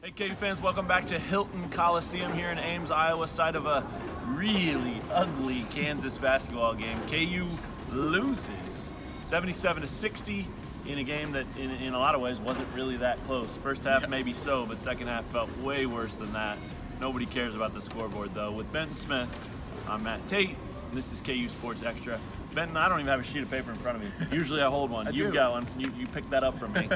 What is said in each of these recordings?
Hey KU fans, welcome back to Hilton Coliseum here in Ames, Iowa, site of a really ugly Kansas basketball game. KU loses 77-60 in a game that in a lot of ways wasn't really that close. First half maybe so, but second half felt way worse than that. Nobody cares about the scoreboard though. With Benton Smith, I'm Matt Tate, and this is KU Sports Extra. Benton, I don't even have a sheet of paper in front of me. Usually I hold one. You've got one. You picked that up from me.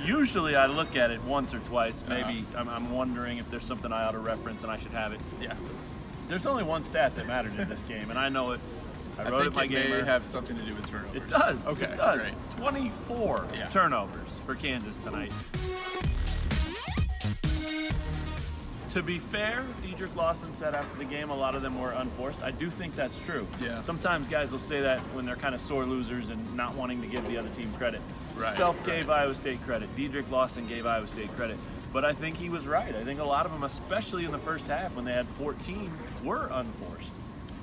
Usually I look at it once or twice. Maybe I'm wondering if there's something I ought to reference and I should have it. Yeah. There's only one stat that mattered in this game, and I know it. I wrote it in my game. It may have something to do with turnovers. It does. Okay, it does. great. 24 turnovers for Kansas tonight. To be fair, Dedrick Lawson said after the game a lot of them were unforced. I do think that's true. Yeah. Sometimes guys will say that when they're kind of sore losers and not wanting to give the other team credit. Right, Self gave Iowa State credit. Dedrick Lawson gave Iowa State credit. But I think he was right. I think a lot of them, especially in the first half when they had 14, were unforced.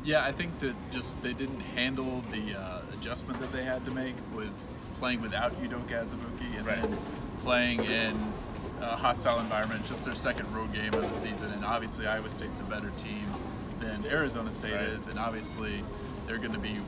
Yeah, I think that just they didn't handle the adjustment that they had to make with playing without Udoka Azubuike and then playing in a hostile environment. Just their second road game of the season, and obviously Iowa State's a better team than Arizona State is, and obviously they're going to be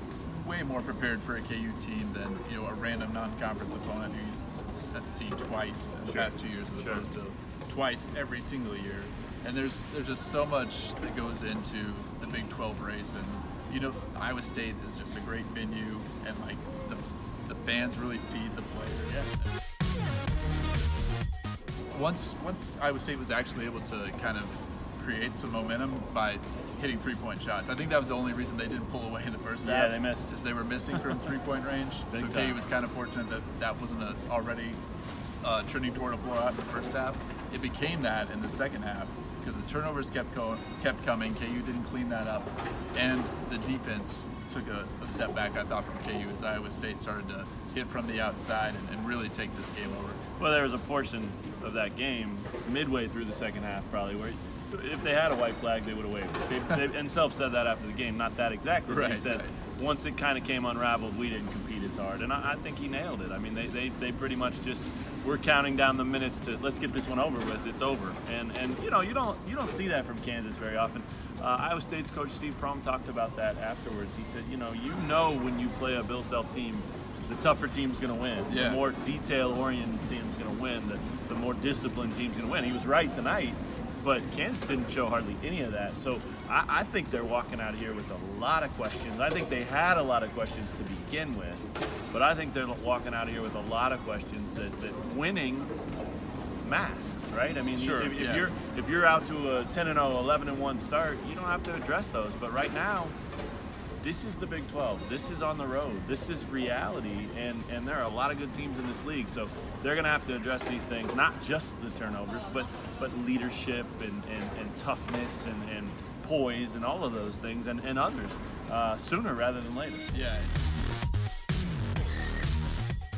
way more prepared for a KU team than a random non-conference opponent who's at seed twice in the past 2 years as opposed to twice every single year. And there's just so much that goes into the Big 12 race, and Iowa State is just a great venue, and like the fans really feed the players. Once Iowa State was actually able to kind of create some momentum by hitting three-point shots. I think that was the only reason they didn't pull away in the first half. Yeah, they missed. Is they were missing from three-point range. So KU was kind of fortunate that wasn't already trending toward a blowout in the first half. It became that in the second half because the turnovers kept coming. KU didn't clean that up, and the defense took a step back, I thought, from KU as Iowa State started to hit from the outside and really take this game over. Well, there was a portion of that game midway through the second half probably where if they had a white flag, they would have waved it. And Self said that after the game, not that exactly, but he said once it kind of came unraveled, we didn't compete as hard. And I think he nailed it. I mean, they pretty much just were counting down the minutes to let's get this one over with. It's over. And you don't see that from Kansas very often. Iowa State's coach Steve Prohm talked about that afterwards. He said, you know when you play a Bill Self team, the tougher team's going to win. Yeah. The more detail-oriented team's going to win. The more disciplined team's going to win. He was right tonight, but Kansas didn't show hardly any of that. So I think they're walking out of here with a lot of questions. I think they had a lot of questions to begin with, but I think they're walking out of here with a lot of questions that winning masks, right? I mean, if you're out to a 10-0, 11-1 start, you don't have to address those. But right now, this is the Big 12. This is on the road. This is reality, and there are a lot of good teams in this league. So they're going to have to address these things, not just the turnovers, but leadership and toughness and poise and all of those things and others sooner rather than later.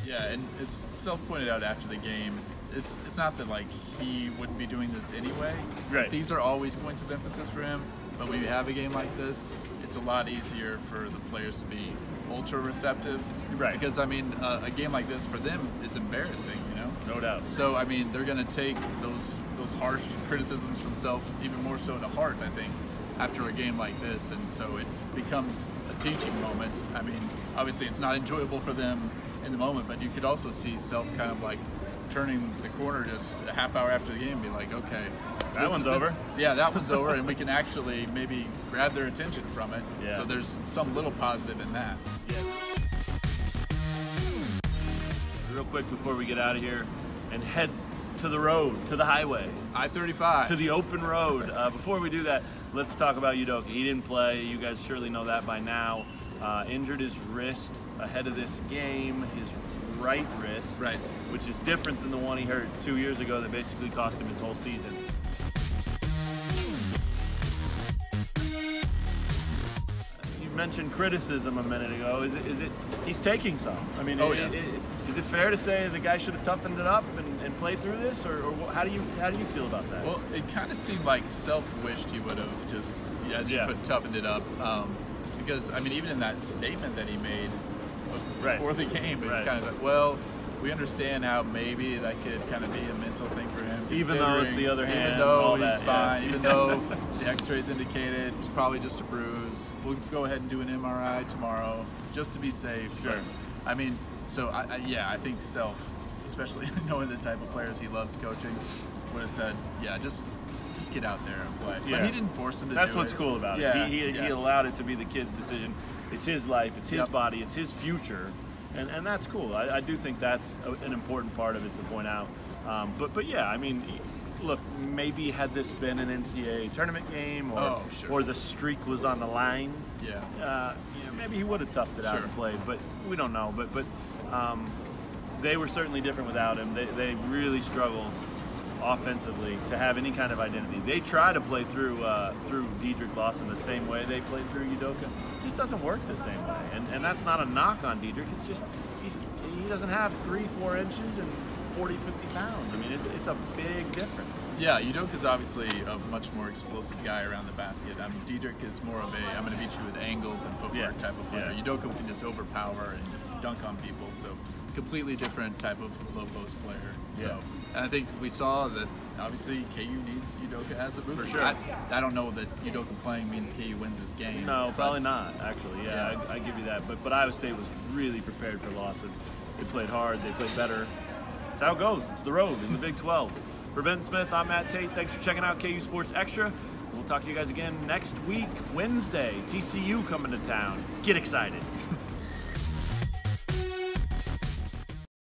Yeah, and as Self pointed out after the game, it's not that like he wouldn't be doing this anyway. Right. These are always points of emphasis for him, but when you have a game like this, it's a lot easier for the players to be ultra receptive. Right. Because I mean, a game like this for them is embarrassing, No doubt. So I mean, they're going to take those harsh criticisms from Self even more so to heart, I think, after a game like this, and so it becomes a teaching moment. I mean, obviously it's not enjoyable for them in the moment, but you could also see Self kind of like turning the corner just a half hour after the game and be like, okay, that one's over. Yeah, that one's over, and we can actually maybe grab their attention from it. Yeah. So there's some little positive in that. Yeah. Real quick before we get out of here and head to the road, to the highway. I-35. To the open road. Before we do that, let's talk about Udoka. He didn't play. You guys surely know that by now. Injured his wrist ahead of this game, his right wrist, which is different than the one he hurt 2 years ago that basically cost him his whole season. You mentioned criticism a minute ago. Is it he's taking some? I mean, is it fair to say the guy should have toughened it up and played through this, or how do you feel about that? Well, it kind of seemed like Self wished he would have just, as you put, toughened it up. Because I mean, even in that statement that he made before the game, it's kind of like, well, we understand how maybe that could kind of be a mental thing for him. Even though it's the other hand, even though all he's that, fine, yeah. even though the X-rays indicated it's probably just a bruise. We'll go ahead and do an MRI tomorrow just to be safe. Sure. But, I mean, so I think Self, especially knowing the type of players he loves coaching, would have said, yeah, just get out there and play. Yeah. But he didn't force him to That's do what's it. cool about Yeah, it. He allowed it to be the kid's decision. It's his life, it's his Yep. body, it's his future, and that's cool. I do think that's an important part of it to point out. But yeah, I mean, look, maybe had this been an NCAA tournament game, or the streak was on the line, maybe he would have toughed it out and played. But we don't know. But they were certainly different without him. They really struggled offensively to have any kind of identity. They try to play through Dedrick Lawson the same way they played through Udoka. It just doesn't work the same way. And that's not a knock on Dedrick. It's just he doesn't have 3-4 inches and 40-50 pounds. I mean, it's a big difference. Yeah, Udoka's obviously a much more explosive guy around the basket. I mean, Dedrick is more of a I'm going to beat you with angles and footwork type of player. Yeah. Udoka can just overpower and dunk on people. So completely different type of low post player. Yeah. So, and I think we saw that obviously KU needs Udoka as a booster. For sure. I don't know that Udoka playing means KU wins this game. No, probably not, actually. Yeah. I give you that. But Iowa State was really prepared for Lawson. They played hard. They played better. That's how it goes. It's the road in the Big 12. For Ben Smith, I'm Matt Tate. Thanks for checking out KU Sports Extra. We'll talk to you guys again next week, Wednesday. TCU coming to town. Get excited.